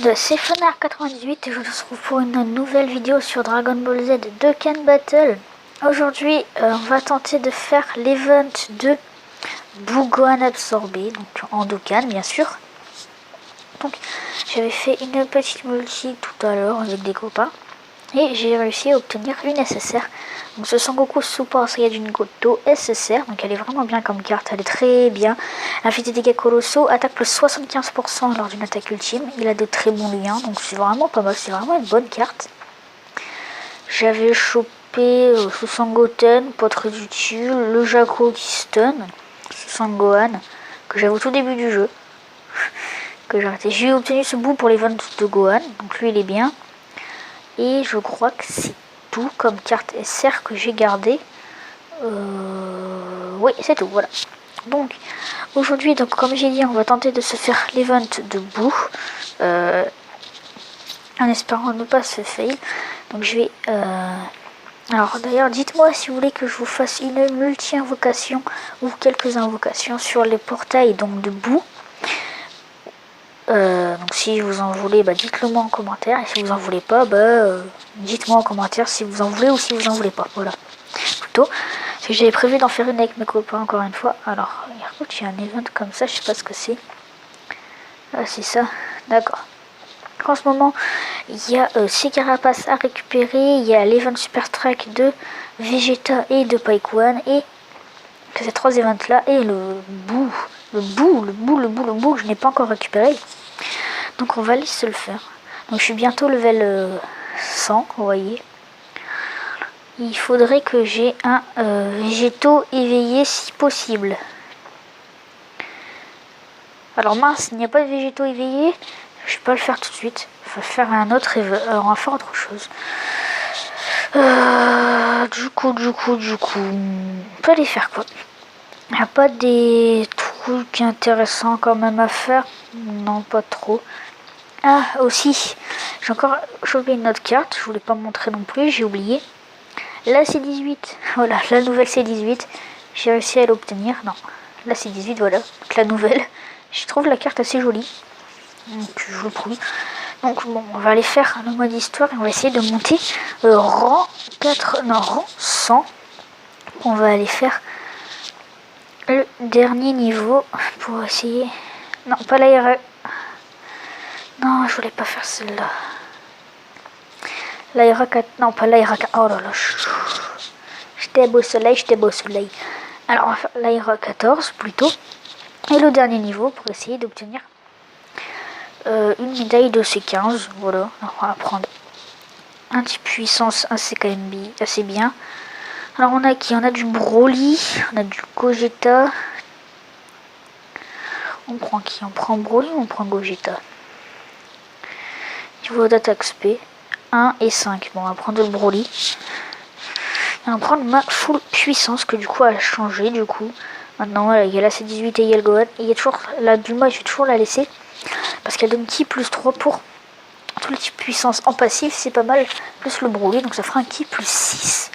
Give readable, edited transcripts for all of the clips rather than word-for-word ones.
monde, c'est Fonard98 et je vous retrouve pour une nouvelle vidéo sur Dragon Ball Z Dokkan Battle. Aujourd'hui, on va tenter de faire l'event de Buu Gohan absorbé, donc en Dokkan bien sûr. Donc j'avais fait une petite multi tout à l'heure avec des copains et j'ai réussi à obtenir une SSR. Donc ce Sangoku Super Saiyajin Goto SSR, donc elle est vraiment bien comme carte, elle est très bien. Inflige des dégâts colossaux, attaque plus 75% lors d'une attaque ultime. Il a de très bons liens, donc c'est vraiment pas mal, c'est vraiment une bonne carte. J'avais chopé ce Sangoten, pas très utile, le Jaco qui stun, ce Sangohan, que j'avais au tout début du jeu. J'ai obtenu ce bout pour l'event de Gohan, donc lui il est bien. Et je crois que c'est tout comme carte SR que j'ai gardé. Oui, c'est tout, voilà. Donc, aujourd'hui, donc comme j'ai dit, on va tenter de se faire l'event de Buu. En espérant ne pas se fail. Donc je vais... Alors d'ailleurs, dites-moi si vous voulez que je vous fasse une multi-invocation ou quelques invocations sur les portails donc de Buu. Donc si vous en voulez, dites-le moi en commentaire. Et si vous en voulez pas, dites-moi en commentaire si vous en voulez ou si vous en voulez pas. Voilà. Plutôt. Parce que j'avais prévu d'en faire une avec mes copains encore une fois. Alors, il y a un event comme ça, je sais pas ce que c'est. Ah, c'est ça. D'accord. En ce moment, il y a 6 carapaces à récupérer. Il y a l'event Super Strike de Vegeta et de Paikuan. Et que ces 3 events là. Et le Buu. Le Buu, je n'ai pas encore récupéré. Donc on va aller se le faire. Donc je suis bientôt level 100, vous voyez. Il faudrait que j'ai un Végéto éveillé si possible. Alors mince, il n'y a pas de Végéto éveillé. Je vais pas le faire tout de suite. Il va faire un autre on va faire autre chose. Du coup, on peut aller faire quoi? Il n'y a pas des trucs intéressants quand même à faire. Non, pas trop. Ah, aussi, j'ai encore chopé une autre carte. Je voulais pas montrer non plus, j'ai oublié. La C18, voilà, la nouvelle C18. J'ai réussi à l'obtenir. Non, la C18, voilà, donc la nouvelle. Je trouve la carte assez jolie. Donc, je vous prouve. Donc, bon, on va aller faire le mode histoire et on va essayer de monter rang 100. On va aller faire le dernier niveau pour essayer. Non, pas l'aéra. Non, je voulais pas faire celle-là. L'aéra 4. Non, pas l'aéra 4. Oh là là. J'étais beau soleil. Alors, on va faire l'aéra 14 plutôt. Et le dernier niveau pour essayer d'obtenir une médaille de C15. Voilà. Alors, on va prendre un type puissance, un CKMB assez bien. Alors, on a qui? On a du Broly. On a du Gogeta. On prend qui? On prend Broly ou on prend Gogeta? Niveau d'attaque SP 1 et 5. Bon, on va prendre le Broly. Et on va prendre ma full puissance que du coup elle a changé. Du coup, maintenant il y a la C18 et il y a le Gohan. Et il y a toujours la Bulma, je vais toujours la laisser. Parce qu'elle donne ki plus 3 pour tout le type puissance en passif. C'est pas mal. Plus le Broly. Donc ça fera un ki plus 6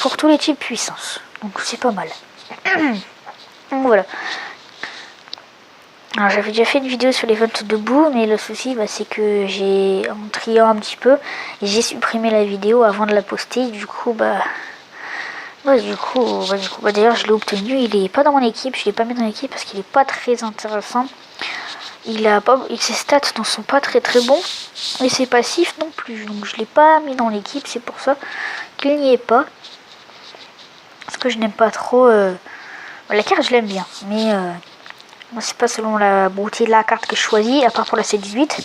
pour tous les types puissance. Donc c'est pas mal. Donc voilà. Alors j'avais déjà fait une vidéo sur les ventes de Buu, mais le souci c'est que j'ai en triant un petit peu et j'ai supprimé la vidéo avant de la poster. Du coup d'ailleurs je l'ai obtenu. Il est pas dans mon équipe, je l'ai pas mis dans l'équipe parce qu'il est pas très intéressant. Ses stats ne sont pas très bons et ses passifs non plus. Donc je l'ai pas mis dans l'équipe, c'est pour ça qu'il n'y est pas. Parce que je n'aime pas trop. La carte je l'aime bien, mais moi, c'est pas selon la beauté de la carte que je choisis, à part pour la C18.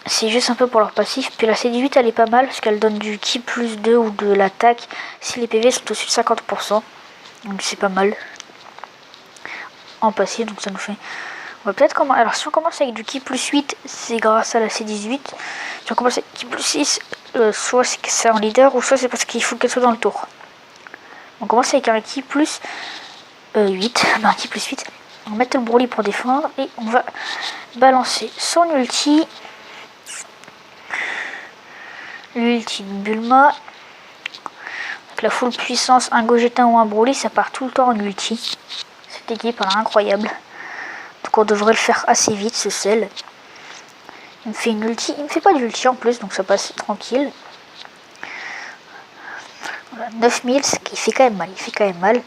C'est juste un peu pour leur passif. Puis la C18, elle est pas mal, parce qu'elle donne du ki plus 2 ou de l'attaque si les PV sont au-dessus de 50%. Donc c'est pas mal. En passif, donc ça nous fait... On va peut-être commencer... Alors si on commence avec du ki plus 8, c'est grâce à la C18. Si on commence avec ki plus 6, soit c'est en leader, ou soit c'est parce qu'il faut qu'elle soit dans le tour. On commence avec un ki plus 8. Un ki plus 8. On va mettre le Broly pour défendre et on va balancer son ulti. L'ulti de Bulma. Avec la full puissance, un Gogeta ou un Broly, ça part tout le temps en ulti. Cette équipe elle est incroyable. Donc on devrait le faire assez vite ce sel. Il me fait une ulti. Il me fait pas d'ulti en plus, donc ça passe tranquille. Voilà, 9000, il fait quand même mal. Il fait quand même mal.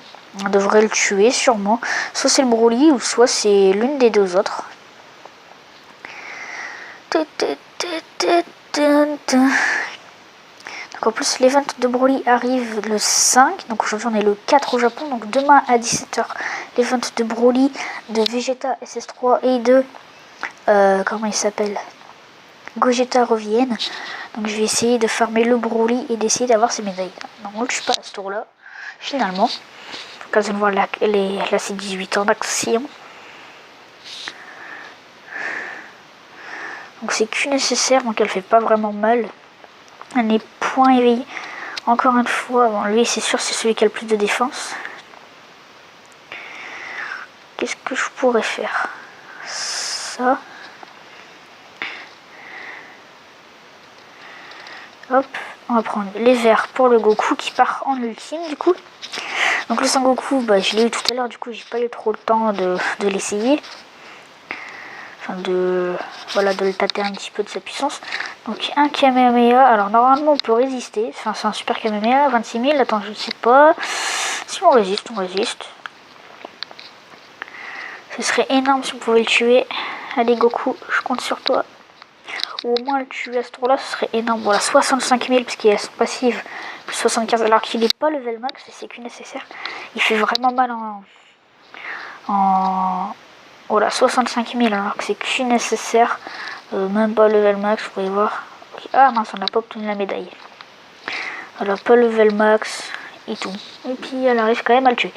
On devrait le tuer sûrement. Soit c'est le Broly, ou soit c'est l'une des deux autres. Donc en plus l'event de Broly arrive le 5, donc aujourd'hui on est le 4 au Japon, donc demain à 17h l'event de Broly, de Vegeta SS3 et de comment il s'appelle, Gogeta reviennent. Donc je vais essayer de farmer le Broly et d'essayer d'avoir ces médailles. Non, on ne tue pas à ce tour là finalement, l'occasion de voir la C18 en action. Donc c'est que nécessaire, donc elle fait pas vraiment mal. Elle est point éveillée. Encore une fois, bon, lui c'est sûr c'est celui qui a le plus de défense. Qu'est-ce que je pourrais faire? Ça. Hop, on va prendre les verts pour le Goku qui part en ultime du coup. Donc le Sangoku, bah, je l'ai eu tout à l'heure, du coup j'ai pas eu trop le temps de l'essayer. Enfin de le tâter un petit peu de sa puissance. Donc un Kamehameha, alors normalement on peut résister, enfin c'est un super Kamehameha, 26 000, attends je ne sais pas, si on résiste, Ce serait énorme si on pouvait le tuer. Allez Goku, je compte sur toi. Ou au moins le tuer à ce tour là, ce serait énorme. Voilà, 65 000 parce qu'il a son passive, plus 75 alors qu'il n'est pas level max, c'est que nécessaire. Il fait vraiment mal voilà, 65 000 alors que c'est que nécessaire. Même pas level max, vous pouvez voir. Ah mince, on n'a pas obtenu la médaille. Elle a pas level max et tout. Et puis elle arrive quand même à le tuer.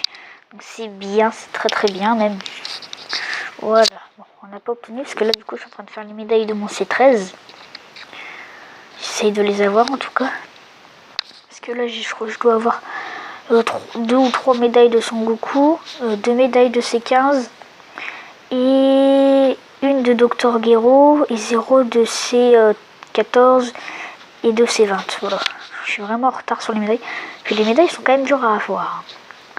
Donc c'est bien, c'est très très bien même. Voilà, bon, on n'a pas obtenu parce que là du coup je suis en train de faire les médailles de mon C13. J'essaye de les avoir en tout cas. Parce que là je crois que je dois avoir 2 ou 3 médailles de Son Goku, 2 médailles de C15 et une de Dr Gero et 0 de C14 et de C20. Voilà, je suis vraiment en retard sur les médailles. Puis les médailles sont quand même dures à avoir.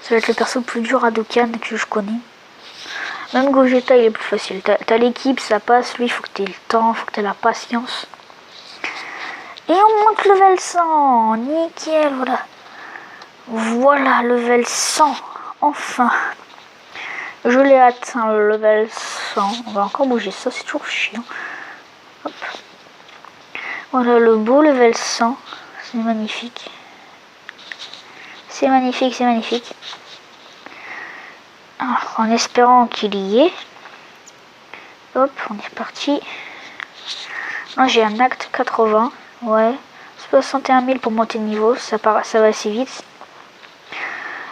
Ça va être le perso le plus dur à Dokkan que je connais. Même Gogeta il est plus facile. T'as l'équipe, ça passe. Lui, il faut que t'aies le temps, faut que t'aies la patience. Et on monte level 100. Nickel, voilà. Voilà, level 100. Enfin. Je l'ai atteint, le level 100. On va encore bouger ça, c'est toujours chiant. Hop. Voilà, le beau level 100. C'est magnifique. C'est magnifique, c'est magnifique. Alors, en espérant qu'il y ait. Hop, on est parti. Là, j'ai un acte 80. Ouais. 61 000 pour monter de niveau. Ça va assez vite.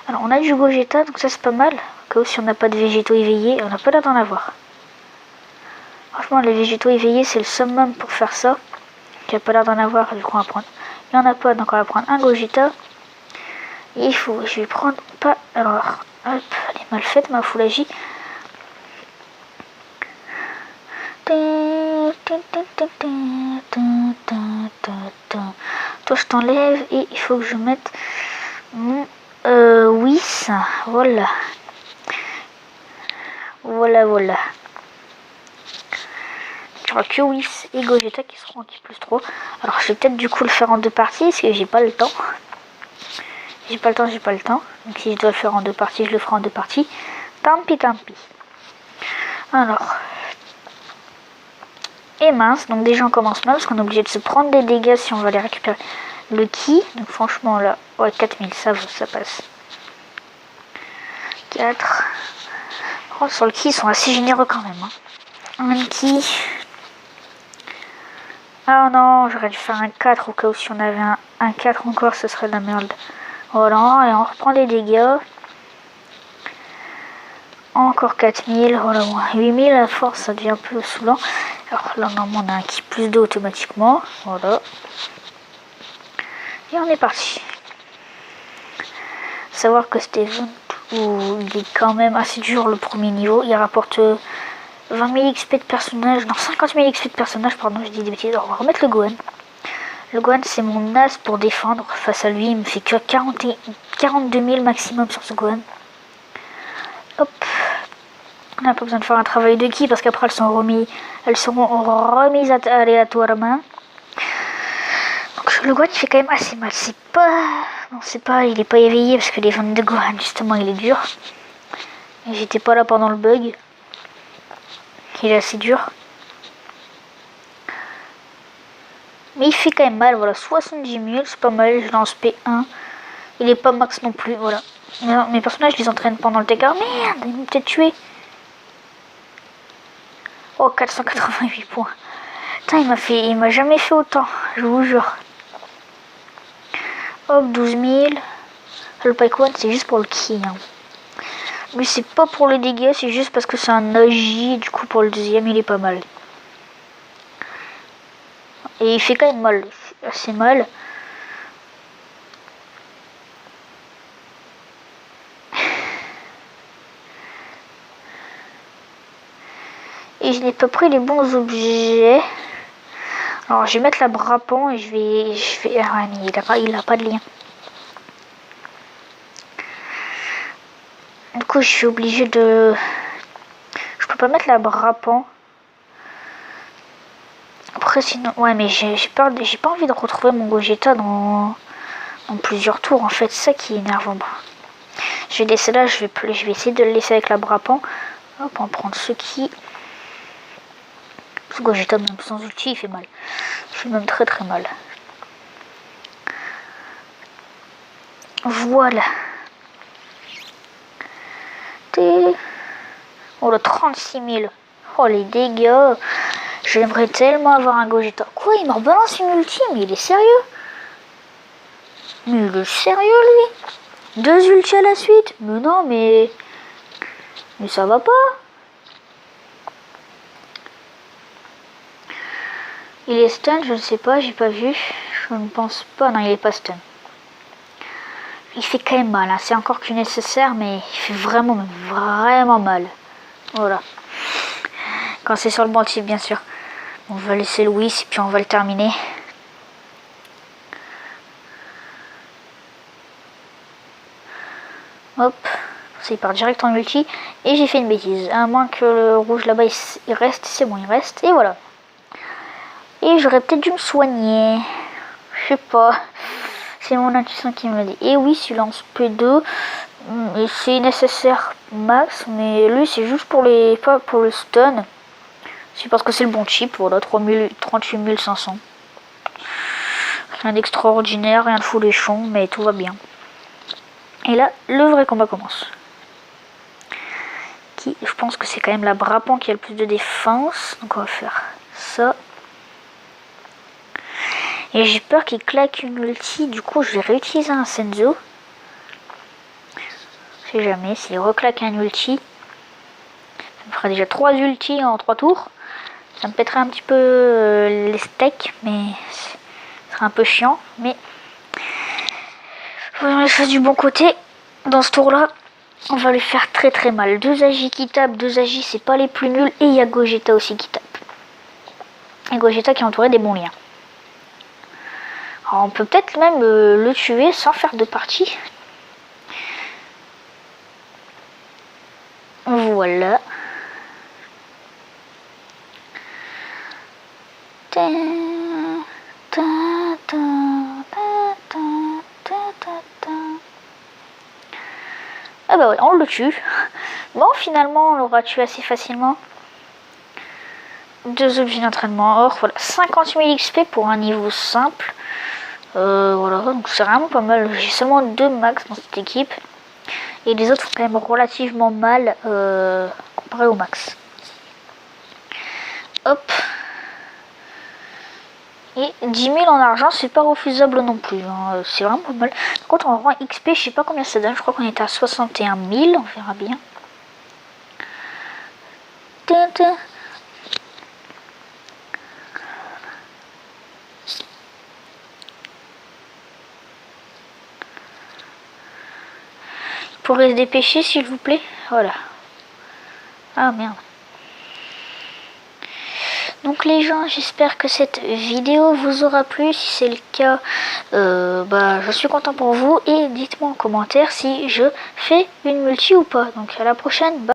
Alors, on a du Gogeta, donc ça c'est pas mal. Au cas où si on n'a pas de végétaux éveillés, on n'a pas l'air d'en avoir. Franchement, les végétaux éveillés, c'est le summum pour faire ça. Il n'y a pas l'air d'en avoir, du coup, on va prendre. Il n'y en a pas, donc on va prendre un Gogeta. Et il faut, je vais prendre pas. Alors, hop, elle est mal faite, ma foulagie. Toi, je t'enlève et il faut que je mette mon Whis. Voilà. Voilà. Il n'y aura que Whis et Gogeta qui seront en qui plus 3. Alors, je vais peut-être du coup le faire en 2 parties parce que j'ai pas le temps. J'ai pas le temps. Donc, si je dois le faire en 2 parties, je le ferai en 2 parties. Tant pis. Alors. Et mince, donc déjà on commence mal parce qu'on est obligé de se prendre des dégâts si on va les récupérer. Le ki, donc franchement là, ouais 4000, ça passe. 4. Oh, sur le ki, ils sont assez généreux quand même. Un ki. Ah non, j'aurais dû faire un 4 au cas où si on avait un 4 encore, ce serait de la merde. Voilà, et on reprend les dégâts. Encore 4000, voilà, 8000 à force, ça devient un peu saoulant. Alors là, normalement, on a un ki plus 2 automatiquement. Voilà. Et on est parti. Savoir que cet event, il est quand même assez dur le premier niveau. Il rapporte 20 000 XP de personnage. Non, 50 000 XP de personnage, pardon, je dis des bêtises. Alors, on va remettre le Gohan. Le Gohan, c'est mon as pour défendre. Face à lui, il me fait que 42 000 maximum sur ce Gohan. Hop. On n'a pas besoin de faire un travail de ki parce qu'après elles seront remises aléatoirement. Donc le Gohan il fait quand même assez mal. C'est pas... Non, c'est pas... Il est pas éveillé parce que les ventes de Gohan justement il est dur. Et j'étais pas là pendant le bug. Il est assez dur. Mais il fait quand même mal, voilà. 70 000, c'est pas mal. Je lance P1. Il est pas max non plus, voilà. Mes personnages, je les entraîne pendant le TK. Merde, ils m'ont peut-être tué. Oh, 488 points. Putain, il m'a jamais fait autant, je vous jure. Hop, 12 000. Le Pike One, c'est juste pour le ki. Hein. Lui, c'est pas pour le dégâts, c'est juste parce que c'est un AJ. Du coup, pour le deuxième, il est pas mal. Et il fait quand même mal, assez mal. Et je n'ai pas pris les bons objets. Alors je vais mettre la Brapan et je vais... Ah mais il a pas de lien. Du coup je suis obligée de... Je peux pas mettre la Brapan. Après sinon... Ouais mais j'ai pas envie de retrouver mon Gogeta dans plusieurs tours en fait. C'est ça qui est énervant. Je vais laisser là, je vais essayer de le laisser avec la Brapan. Hop, on va prendre ce qui... Ce Gogeta même sans ulti il fait mal. Il fait même très très mal. Voilà. Oh le 36 000. Oh les dégâts. J'aimerais tellement avoir un Gogeta. Quoi, il me rebalance une ulti, mais il est sérieux? Mais il est sérieux lui? 2 ultis à la suite? Mais non, mais ça va pas. Il est stun, je ne sais pas, j'ai pas vu. Je ne pense pas. Non, il est pas stun. Il fait quand même mal, hein. C'est encore que nécessaire, mais il fait vraiment mal. Voilà. Quand c'est sur le banc type, bien sûr. On va laisser Louis et puis on va le terminer. Hop. Ça, il part direct en ulti. Et j'ai fait une bêtise. À moins que le rouge là-bas, il reste. C'est bon, il reste. Et voilà. Et j'aurais peut-être dû me soigner. Je sais pas. C'est mon intuition qui me le dit. Et oui, celui-là en P2. Et c'est nécessaire max. Mais lui, c'est juste pour les... Pas pour le stun. C'est parce que c'est le bon chip. Voilà, 38 500. Rien d'extraordinaire, rien de fouléchon. Mais tout va bien. Et là, le vrai combat commence. Qui, je pense que c'est quand même la Brapan qui a le plus de défense. Donc on va faire ça. Et j'ai peur qu'il claque une ulti. Du coup, je vais réutiliser un Senzo. Je sais jamais. S'il reclaque un ulti, ça me fera déjà 3 ultis en 3 tours. Ça me pèterait un petit peu les steaks. Mais ce serait un peu chiant. Mais voyons les choses du bon côté. Dans ce tour-là, on va lui faire très très mal. 2 Agi qui tapent. 2 Agi, c'est pas les plus nuls. Et il y a Gogeta aussi qui tape. Et Gogeta qui est entouré des bons liens. Alors on peut peut-être même le tuer sans faire de partie. Voilà. Ah bah ouais, on le tue. Bon, finalement, on l'aura tué assez facilement. 2 objets d'entraînement or, voilà, 50 000 XP pour un niveau simple. Voilà, donc c'est vraiment pas mal. J'ai seulement 2 max dans cette équipe. Et les autres font quand même relativement mal comparé au max. Hop. Et 10 000 en argent, c'est pas refusable non plus. Hein. C'est vraiment pas mal. Par contre, en rang XP, je sais pas combien ça donne. Je crois qu'on était à 61 000. On verra bien. Pourrait se dépêcher s'il vous plaît. Voilà. Ah merde. Donc les gens, j'espère que cette vidéo vous aura plu. Si c'est le cas, je suis content pour vous. Et dites-moi en commentaire si je fais une multi ou pas. Donc à la prochaine. Bye.